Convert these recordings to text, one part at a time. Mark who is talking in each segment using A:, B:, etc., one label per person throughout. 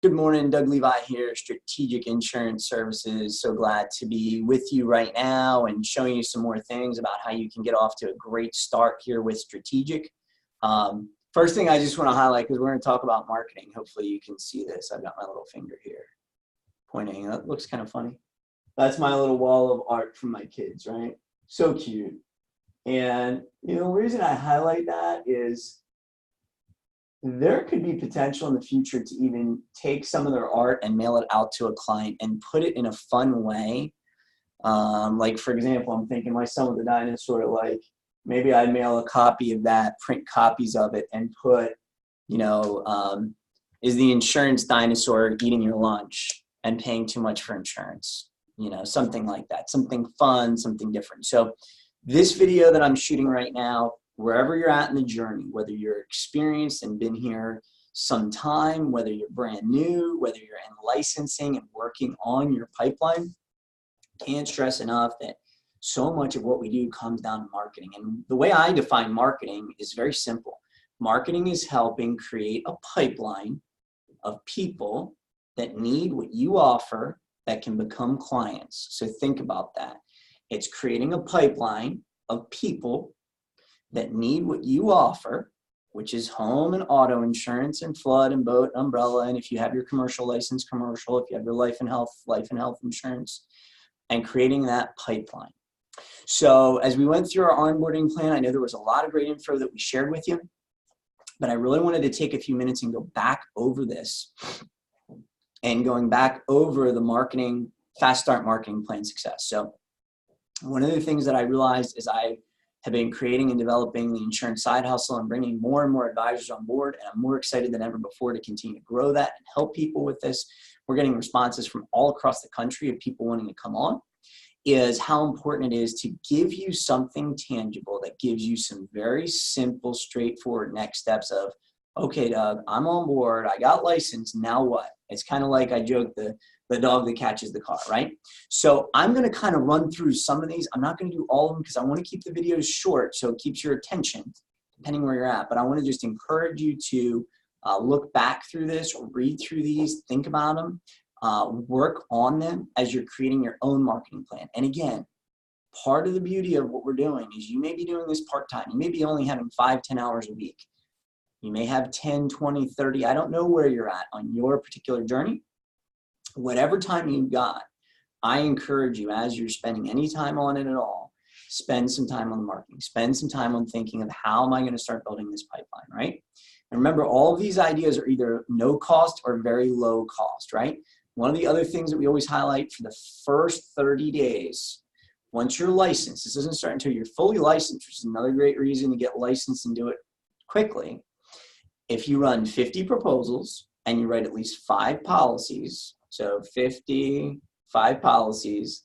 A: Good morning, Doug Levi here, Strategic Insurance Services. So glad to be with you right now and showing you some more things about how you can get off to a great start here with Strategic. First thing I just want to highlight, because we're going to talk about marketing. Hopefully you can see this. I've got my little finger here pointing. That looks kind of funny. That's my little wall of art from my kids, right? So cute. And the reason I highlight that is there could be potential in the future to even take some of their art and mail it out to a client and put it in a fun way. Like, for example, I'm thinking my son with the dinosaur, like maybe I'd mail a copy of that, print copies of it, and put, is the insurance dinosaur eating your lunch and paying too much for insurance? Something like that, something fun, something different. So this video that I'm shooting right now, wherever you're at in the journey, whether you're experienced and been here some time, whether you're brand new, whether you're in licensing and working on your pipeline, can't stress enough that so much of what we do comes down to marketing. And the way I define marketing is very simple. Marketing is helping create a pipeline of people that need what you offer that can become clients. So think about that. It's creating a pipeline of people that need what you offer, which is home and auto insurance and flood and boat and umbrella. And if you have your commercial license, commercial, if you have your life and health insurance, and creating that pipeline. So as we went through our onboarding plan, I know there was a lot of great info that we shared with you, but I really wanted to take a few minutes and go back over this and going back over the marketing, fast start marketing plan success. So one of the things that I realized is I have been creating and developing the insurance side hustle and bringing more and more advisors on board. And I'm more excited than ever before to continue to grow that and help people with this. We're getting responses from all across the country of people wanting to come on, is how important it is to give you something tangible that gives you some very simple, straightforward next steps of, okay, Doug, I'm on board. I got licensed. Now what? It's kind of like I joke, the dog that catches the car, right? So I'm going to kind of run through some of these. I'm not going to do all of them because I want to keep the videos short so it keeps your attention, depending where you're at. But I want to just encourage you to look back through this or read through these, think about them, work on them as you're creating your own marketing plan. And again, part of the beauty of what we're doing is you may be doing this part-time. You may be only having 5-10 hours a week. You may have 10, 20, 30. I don't know where you're at on your particular journey. Whatever time you've got, I encourage you, as you're spending any time on it at all, spend some time on the marketing. Spend some time on thinking of how am I going to start building this pipeline, right? And remember, all of these ideas are either no cost or very low cost, right? One of the other things that we always highlight for the first 30 days, once you're licensed, this doesn't start until you're fully licensed, which is another great reason to get licensed and do it quickly. If you run 50 proposals and you write at least 5 policies, so 55 policies,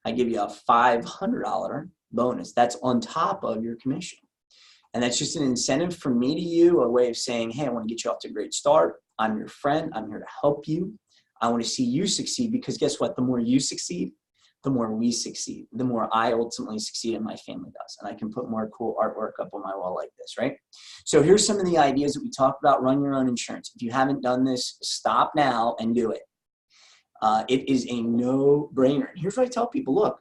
A: I give you a $500 bonus. That's on top of your commission. And that's just an incentive from me to you, a way of saying, hey, I want to get you off to a great start. I'm your friend. I'm here to help you. I want to see you succeed because guess what? The more you succeed, the more we succeed, the more I ultimately succeed and my family does. And I can put more cool artwork up on my wall like this, right? So here's some of the ideas that we talked about. Run your own insurance. If you haven't done this, stop now and do it. It is a no-brainer. Here's what I tell people. Look,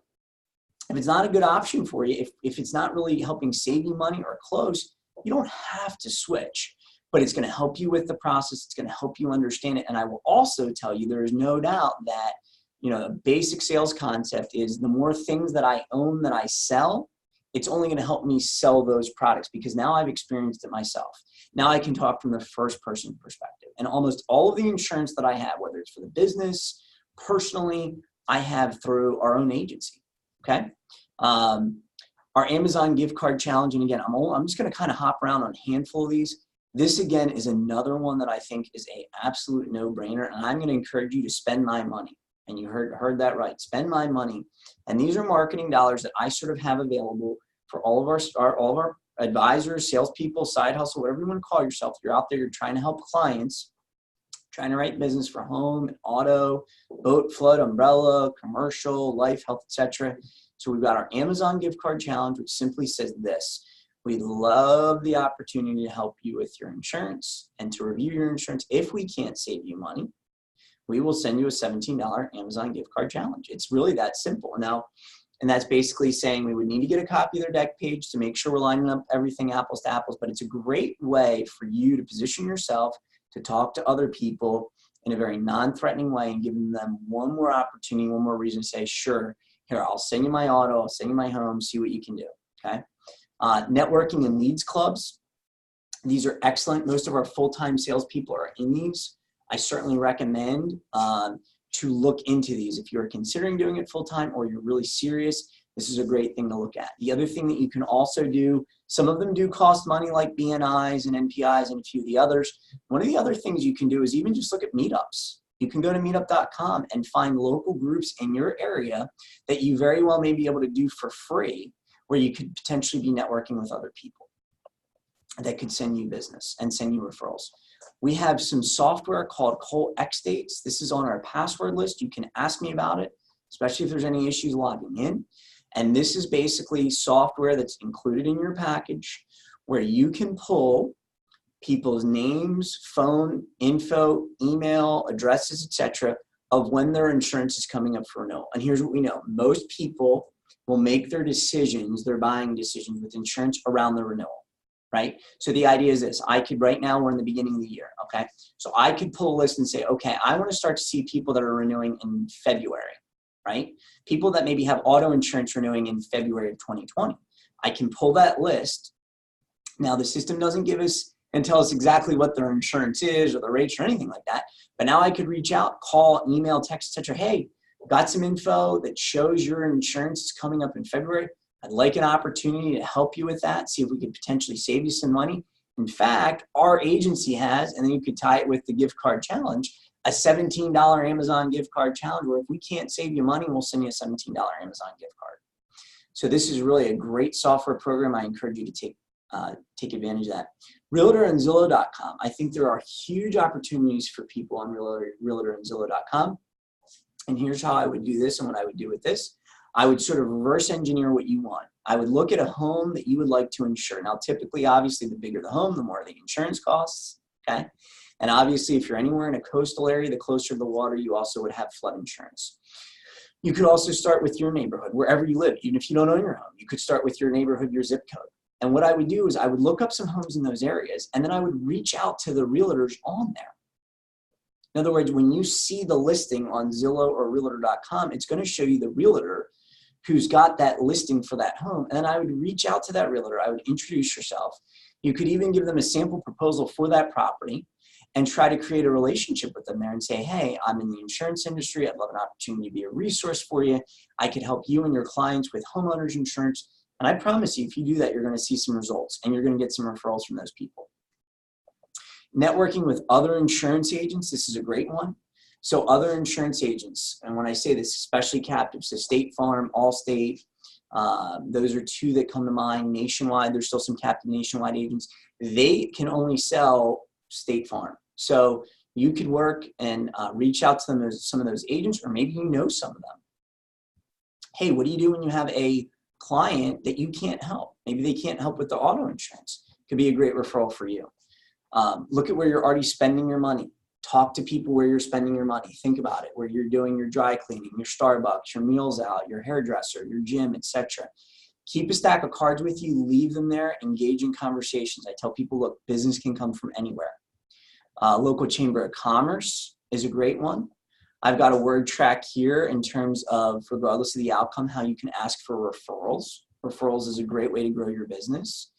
A: if it's not a good option for you, if it's not really helping save you money or close, you don't have to switch. But it's going to help you with the process. It's going to help you understand it. And I will also tell you there is no doubt that the basic sales concept is the more things that I own that I sell, it's only going to help me sell those products because now I've experienced it myself. Now I can talk from the first person perspective. And almost all of the insurance that I have, whether it's for the business, personally, I have through our own agency, okay? Our Amazon gift card challenge, and again, I'm just going to kind of hop around on a handful of these. This, again, is another one that I think is an absolute no-brainer, and I'm going to encourage you to spend my money. And you heard that right. Spend my money. And these are marketing dollars that I sort of have available for all of our advisors, salespeople, side hustle, whatever you want to call yourself. You're out there, you're trying to help clients, trying to write business for home, auto, boat, flood, umbrella, commercial, life, health, etc. So we've got our Amazon gift card challenge, which simply says this. We'd love the opportunity to help you with your insurance and to review your insurance. If we can't save you money, we will send you a $17 Amazon gift card challenge. It's really that simple. Now, and that's basically saying we would need to get a copy of their deck page to make sure we're lining up everything apples to apples, but it's a great way for you to position yourself to talk to other people in a very non-threatening way and giving them one more opportunity, one more reason to say, sure, here, I'll send you my auto, I'll send you my home, see what you can do, okay? Networking and leads clubs. These are excellent. Most of our full-time salespeople are in these. I certainly recommend to look into these. If you're considering doing it full-time or you're really serious, this is a great thing to look at. The other thing that you can also do, some of them do cost money like BNIs and NPIs and a few of the others. One of the other things you can do is even just look at meetups. You can go to meetup.com and find local groups in your area that you very well may be able to do for free, where you could potentially be networking with other people that could send you business and send you referrals. We have some software called Cole X Dates. This is on our password list. You can ask me about it, especially if there's any issues logging in. And this is basically software that's included in your package where you can pull people's names, phone, info, email, addresses, etc., of when their insurance is coming up for renewal. And here's what we know. Most people will make their decisions, their buying decisions with insurance around the renewal, right? So the idea is this. I could, right now, we're in the beginning of the year, okay? So I could pull a list and say, okay, I want to start to see people that are renewing in February, right? People that maybe have auto insurance renewing in February of 2020. I can pull that list. Now, the system doesn't give us and tell us exactly what their insurance is or the rates or anything like that. But now I could reach out, call, email, text, etc. Hey, got some info that shows your insurance is coming up in February. I'd like an opportunity to help you with that, see if we could potentially save you some money. In fact, our agency has, and then you could tie it with the gift card challenge, a $17 Amazon gift card challenge where if we can't save you money, we'll send you a $17 Amazon gift card. So this is really a great software program. I encourage you to take advantage of that. Realtor and Zillow.com. I think there are huge opportunities for people on Realtor and Zillow.com. And here's how I would do this and what I would do with this. I would sort of reverse engineer what you want. I would look at a home that you would like to insure. Now, typically, obviously, the bigger the home, the more the insurance costs, okay? And obviously, if you're anywhere in a coastal area, the closer to the water, you also would have flood insurance. You could also start with your neighborhood, wherever you live. Even if you don't own your home, you could start with your neighborhood, your zip code. And what I would do is I would look up some homes in those areas, and then I would reach out to the realtors on there. In other words, when you see the listing on Zillow or Realtor.com, it's going to show you the realtor who's got that listing for that home. And then I would reach out to that realtor. I would introduce yourself. You could even give them a sample proposal for that property and try to create a relationship with them there and say, hey, I'm in the insurance industry. I'd love an opportunity to be a resource for you. I could help you and your clients with homeowners insurance. And I promise you, if you do that, you're going to see some results and you're going to get some referrals from those people. Networking with other insurance agents, this is a great one. So other insurance agents, and when I say this, especially captives, so State Farm, Allstate, those are two that come to mind. Nationwide, there's still some captive nationwide agents. They can only sell State Farm. So you could work and reach out to them as some of those agents, or maybe you know some of them. Hey, what do you do when you have a client that you can't help? Maybe they can't help with the auto insurance. Could be a great referral for you. Look at where you're already spending your money. Talk to people where you're spending your money. Think about it, where you're doing your dry cleaning, your Starbucks, your meals out, your hairdresser, your gym, etc. Keep a stack of cards with you. Leave them there. Engage in conversations. I tell people, look, business can come from anywhere. Local Chamber of Commerce is a great one. I've got a word track here in terms of, regardless of the outcome, how you can ask for referrals. Referrals is a great way to grow your business.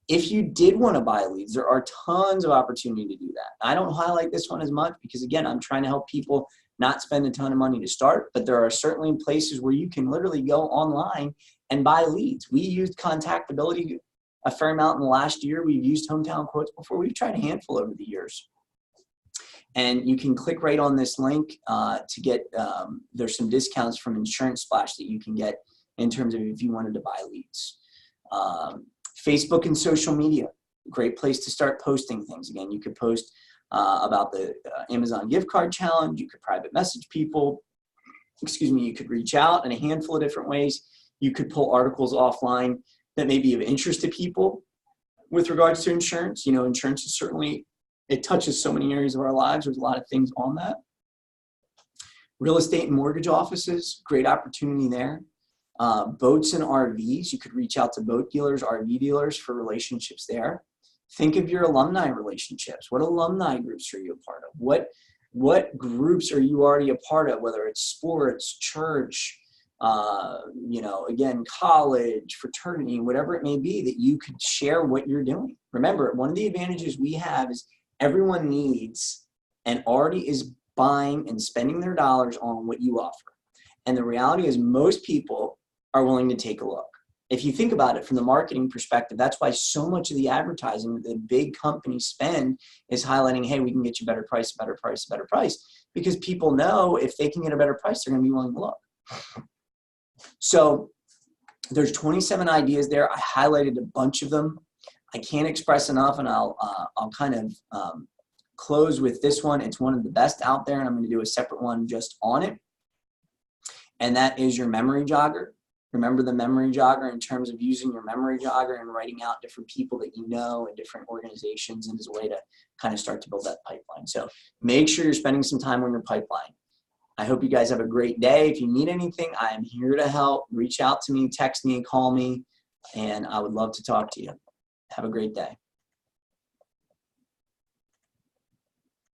A: If you did want to buy leads, there are tons of opportunity to do that. I don't highlight this one as much because, again, I'm trying to help people not spend a ton of money to start, but there are certainly places where you can literally go online and buy leads. We used contactability a fair amount in the last year. We've used hometown quotes before. We've tried a handful over the years. And you can click right on this link to get, there's some discounts from Insurance Splash that you can get in terms of if you wanted to buy leads. Facebook and social media, great place to start posting things. Again, you could post about the Amazon gift card challenge. You could private message people. Excuse me, you could reach out in a handful of different ways. You could pull articles offline that may be of interest to people with regards to insurance. You know, insurance is certainly, it touches so many areas of our lives. There's a lot of things on that. Real estate and mortgage offices, great opportunity there. Boats and RVs, you could reach out to boat dealers, RV dealers for relationships there. Think of your alumni relationships. What alumni groups are you a part of? What groups are you already a part of, whether it's sports, church, you know, again, college, fraternity, whatever it may be, that you could share what you're doing. Remember, one of the advantages we have is everyone needs and already is buying and spending their dollars on what you offer. And the reality is most people are willing to take a look. If you think about it from the marketing perspective, that's why so much of the advertising that the big companies spend is highlighting, hey, we can get you a better price, a better price, a better price. Because people know if they can get a better price, they're going to be willing to look. So there's 27 ideas there. I highlighted a bunch of them. I can't express enough, and I'll kind of close with this one. It's one of the best out there, and I'm going to do a separate one just on it. And that is your memory jogger. Remember the memory jogger in terms of using your memory jogger and writing out different people that you know and different organizations, and as a way to kind of start to build that pipeline. So make sure you're spending some time on your pipeline. I hope you guys have a great day. If you need anything, I am here to help. Reach out to me, text me, call me, and I would love to talk to you. Have a great day.